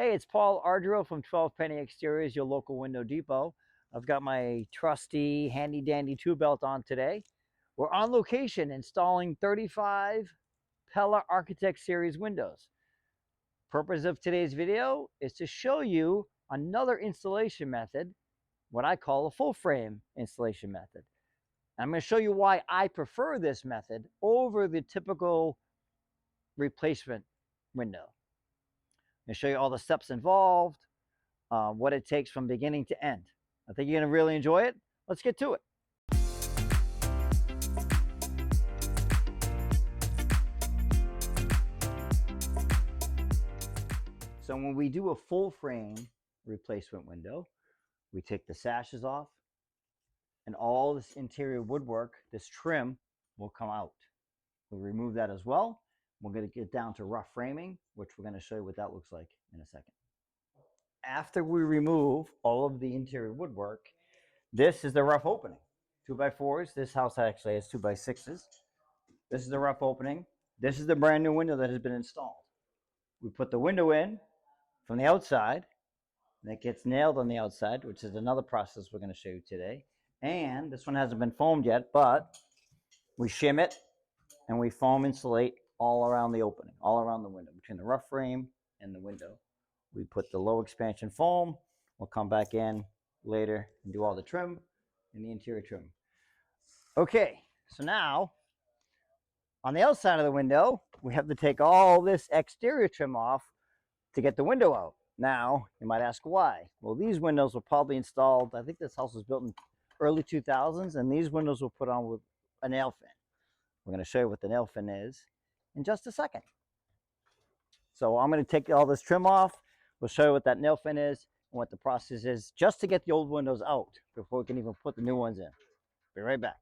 Hey, it's Paul Ardreau from 12 Penny Exteriors, your local window depot. I've got my trusty handy dandy 2-belt on today. We're on location installing 35 Pella Architect Series windows. Purpose of today's video is to show you another installation method, what I call a full frame installation method. I'm going to show you why I prefer this method over the typical replacement window. And show you all the steps involved, what it takes from beginning to end. I think you're going to really enjoy it. Let's get to it. So when we do a full frame replacement window, we take the sashes off and all this interior woodwork, this trim, will come out. We'll remove that as well. We're going to get down to rough framing, which we're going to show you what that looks like in a second. After we remove all of the interior woodwork, this is the rough opening. 2x4s. This house actually has 2x6s. This is the rough opening. This is the brand new window that has been installed. We put the window in from the outside, and it gets nailed on the outside, which is another process we're going to show you today. And this one hasn't been foamed yet, but we shim it and we foam insulate all around the opening, all around the window, between the rough frame and the window. We put the low expansion foam. We'll come back in later and do all the trim and the interior trim. Okay, so now on the outside of the window, we have to take all this exterior trim off to get the window out. Now, you might ask why. Well, these windows were probably installed, I think this house was built in early 2000s, and these windows were put on with a nail fin. We're going to show you what the nail fin is in just a second. So I'm going to take all this trim off. We'll show you what that nail fin is and what the process is just to get the old windows out before we can even put the new ones in. Be right back.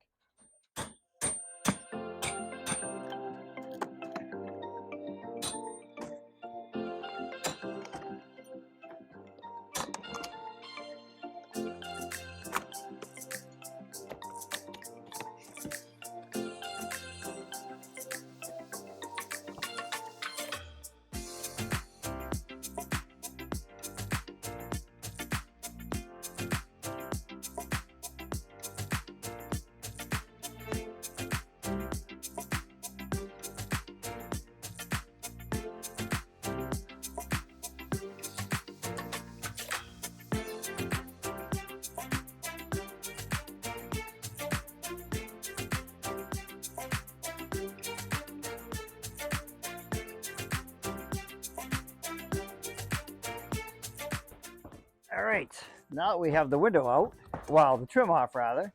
All right, now that we have the window out, well, the trim off rather.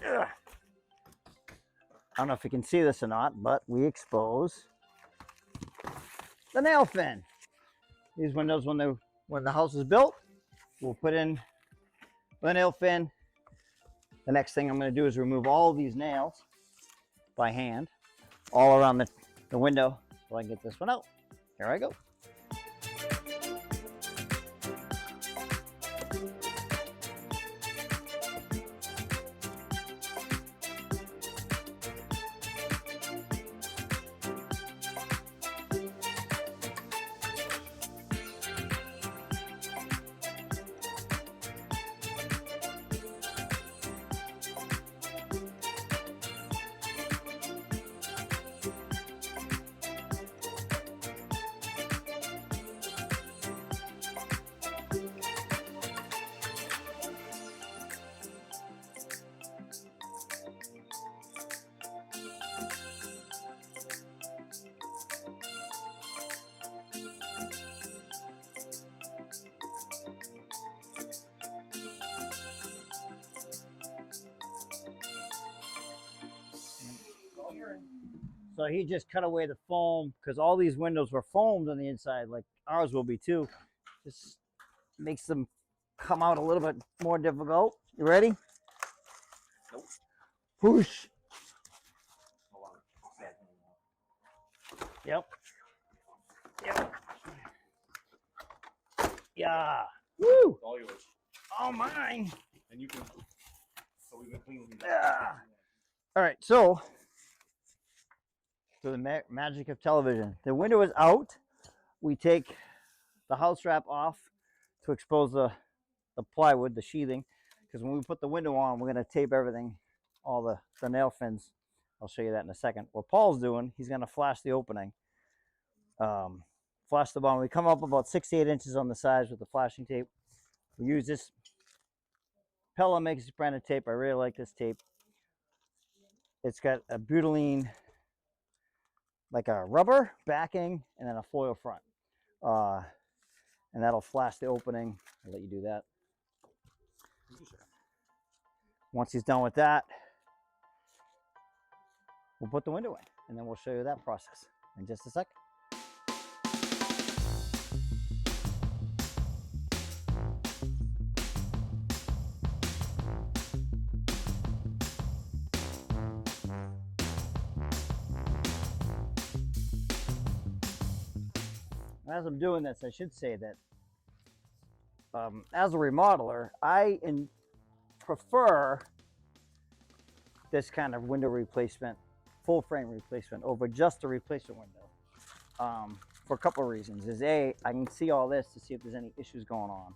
I don't know if you can see this or not, but we expose the nail fin. These windows, when the house is built, we'll put in the nail fin. The next thing I'm going to do is remove all these nails by hand, all around the window, so I can get this one out. Here I go. So he just cut away the foam because all these windows were foamed on the inside, like ours will be too. Just makes them come out a little bit more difficult. You ready? Nope. Push. Yep. Yep. Yeah. Woo! All yours. All mine. And you can. So we can clean these. Yeah. All right, so the magic of television. The window is out. We take the house wrap off to expose the plywood, the sheathing, because when we put the window on, we're going to tape everything, all the nail fins. I'll show you that in a second. What Paul's doing, he's going to flash the opening, flash the bottom. We come up about 6 to 8 inches on the sides with the flashing tape. We use this Pella Makes branded tape. I really like this tape. It's got a butylene, like a rubber backing, and then a foil front. And that'll flash the opening. I'll let you do that. Once he's done with that, we'll put the window in, and then we'll show you that process in just a second. As I'm doing this, I should say that as a remodeler, I prefer this kind of window replacement, full frame replacement, over just a replacement window for a couple of reasons. Is A, I can see all this to see if there's any issues going on.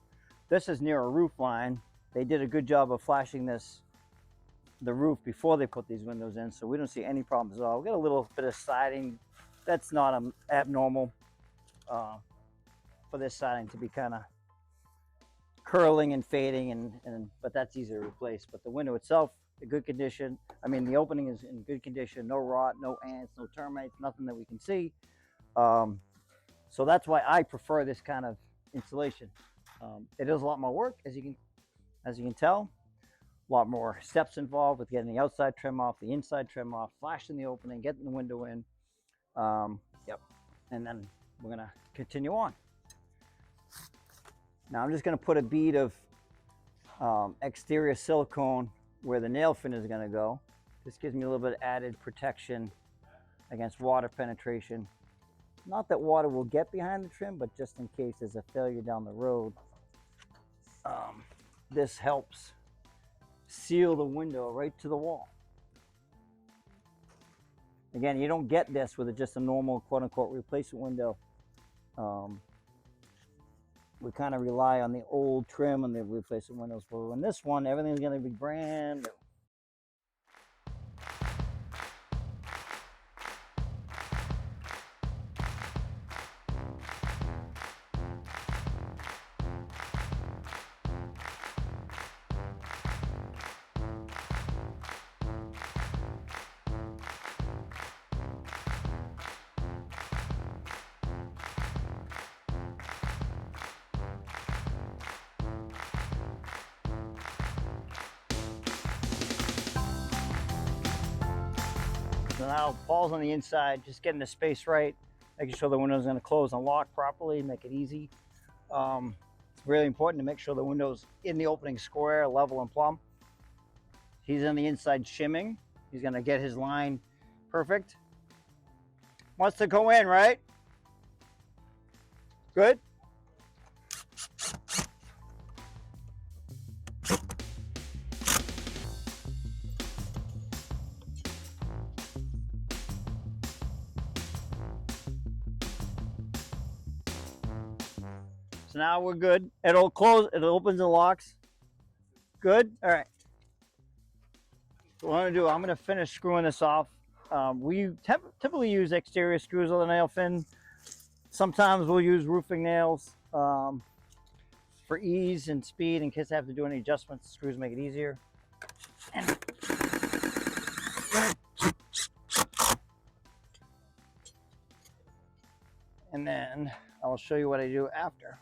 This is near a roof line. They did a good job of flashing the roof before they put these windows in, so we don't see any problems at all. We got a little bit of siding. That's not abnormal for this siding to be kind of curling and fading, but that's easy to replace. But the window itself, in good condition. I mean, the opening is in good condition. No rot, no ants, no termites, nothing that we can see. So that's why I prefer this kind of installation. It is a lot more work, as you can tell. A lot more steps involved with getting the outside trim off, the inside trim off, flashing the opening, getting the window in. Yep. And then we're gonna continue on. Now I'm just gonna put a bead of exterior silicone where the nail fin is gonna go. This gives me a little bit of added protection against water penetration. Not that water will get behind the trim, but just in case there's a failure down the road, this helps seal the window right to the wall. Again, you don't get this with just a normal quote-unquote replacement window. We kind of rely on the old trim and the replacement windows. But in this one, everything's going to be brand new. So now Paul's on the inside, just getting the space right, making sure the window's going to close and lock properly, make it easy. It's really important to make sure the window's in the opening square, level and plumb. He's on the inside shimming. He's going to get his line perfect. Wants to go in, right? Good. So now we're good. It'll close, it opens and locks. Good? All right. So what I'm gonna do, I'm gonna finish screwing this off. We typically use exterior screws on the nail fin. Sometimes we'll use roofing nails for ease and speed in case I have to do any adjustments. Screws make it easier. And then I'll show you what I do after.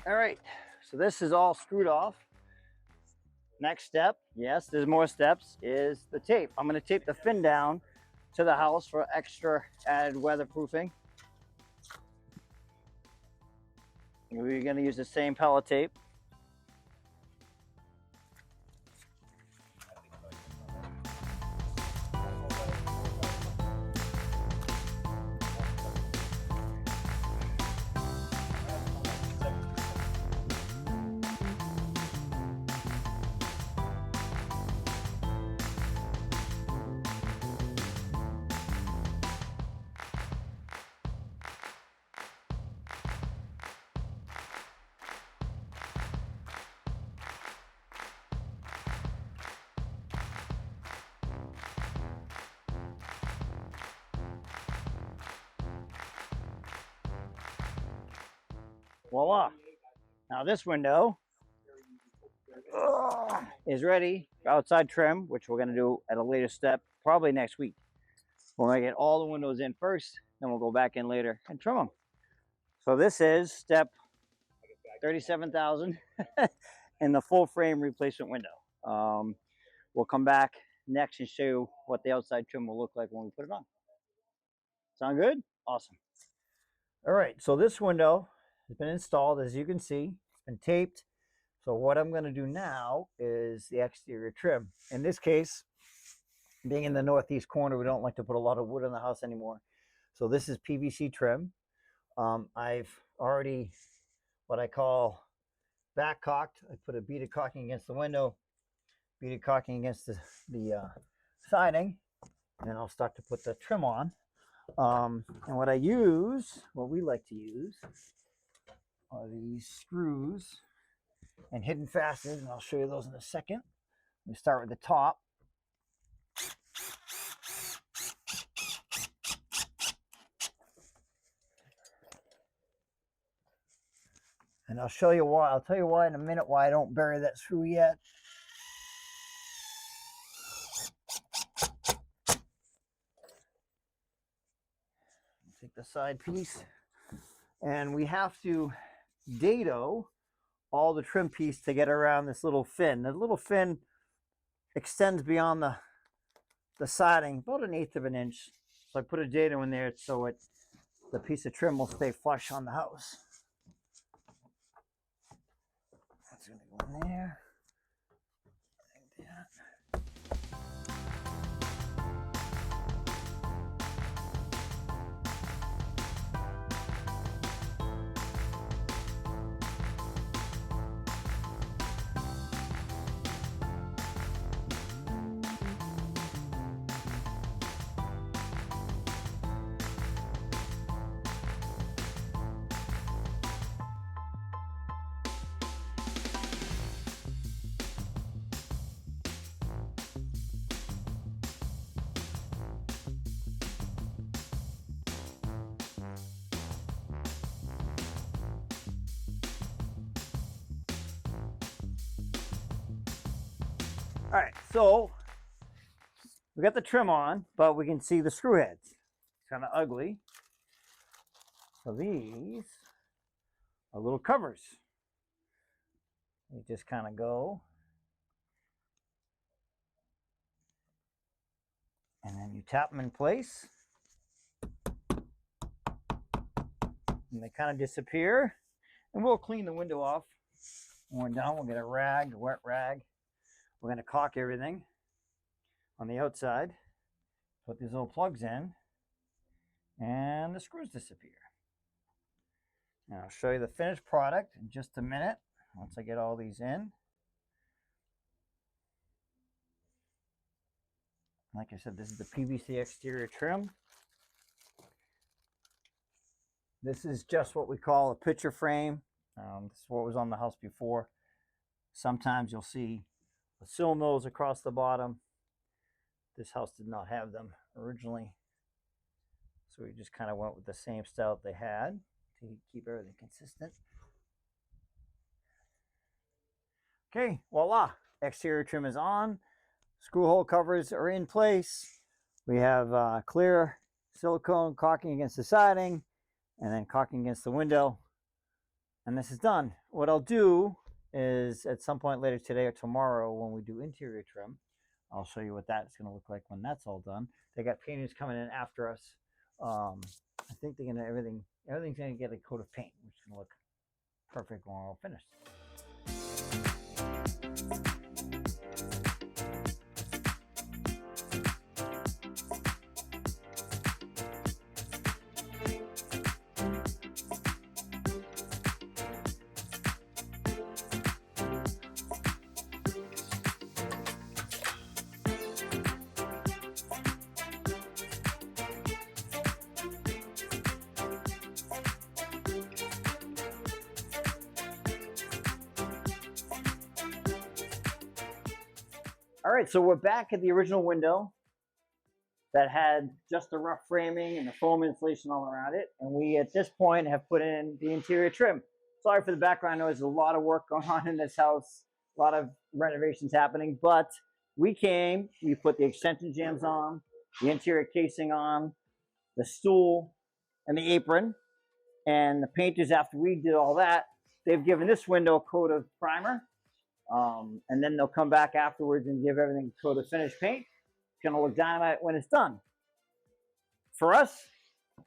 All right, so this is all screwed off. Next step, yes, there's more steps, is the tape. I'm gonna tape the fin down to the house for extra added weatherproofing. We're gonna use the same Pella tape. voila. Now this window is ready for outside trim, which we're going to do at a later step, probably next week. We're going to get all the windows in first, then we'll go back in later and trim them. So this is step 37,000 in the full frame replacement window. We'll come back next and show you what the outside trim will look like when we put it on. Sound good? Awesome. All right, so this window has been installed, as you can see. It's been taped. So what I'm going to do now is the exterior trim. In this case, being in the northeast corner, we don't like to put a lot of wood in the house anymore. So this is PVC trim. I've already, what I call back caulked. I put a beaded caulking against the window, beaded caulking against the siding, and then I'll start to put the trim on. And what I use, what we like to use, are these screws and hidden fasteners, and I'll show you those in a second. We start with the top. And I'll show you why. I'll tell you why in a minute why I don't bury that screw yet. Take the side piece. And we have to dado all the trim piece to get around this little fin. The little fin extends beyond the siding about 1/8 of an inch. So I put a dado in there so the piece of trim will stay flush on the house. That's going to go in there. Like that. All right, so we got the trim on, but we can see the screw heads. It's kind of ugly. So these are little covers. You just kind of go, and then you tap them in place, and they kind of disappear. And we'll clean the window off. When we're done, we'll get a rag, a wet rag. We're going to caulk everything on the outside, put these little plugs in, and the screws disappear. Now I'll show you the finished product in just a minute, once I get all these in. Like I said, this is the PVC exterior trim. This is just what we call a picture frame. This is what was on the house before. Sometimes you'll see a sill nose across the bottom. This house did not have them originally, so we just kind of went with the same style that they had to keep everything consistent. Okay, voila, exterior trim is on. Screw hole covers are in place. We have clear silicone caulking against the siding and then caulking against the window, and this is done. What I'll do is at some point later today or tomorrow, when we do interior trim, I'll show you what that's going to look like when that's all done. They got painters coming in after us. I think they're going to everything's going to get a coat of paint, which is going to look perfect when we're all finished. All right, so we're back at the original window that had just the rough framing and the foam insulation all around it. And we, at this point, have put in the interior trim. It's Sorry for the background noise. There's a lot of work going on in this house. A lot of renovations happening. But we came, we put the extension jambs on, the interior casing on, the stool, and the apron. And the painters, after we did all that, they've given this window a coat of primer. And then they'll come back afterwards and give everything a coat of finished paint. It's going to look dynamite when it's done. For us,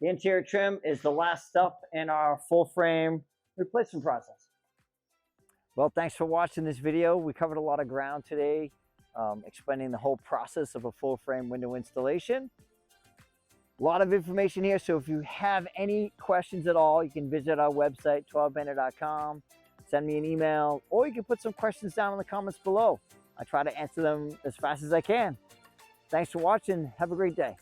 the interior trim is the last step in our full frame replacement process. Well, thanks for watching this video. We covered a lot of ground today, explaining the whole process of a full frame window installation. A lot of information here, so if you have any questions at all, you can visit our website, 12bender.com, send me an email, or you can put some questions down in the comments below. I try to answer them as fast as I can. Thanks for watching. Have a great day.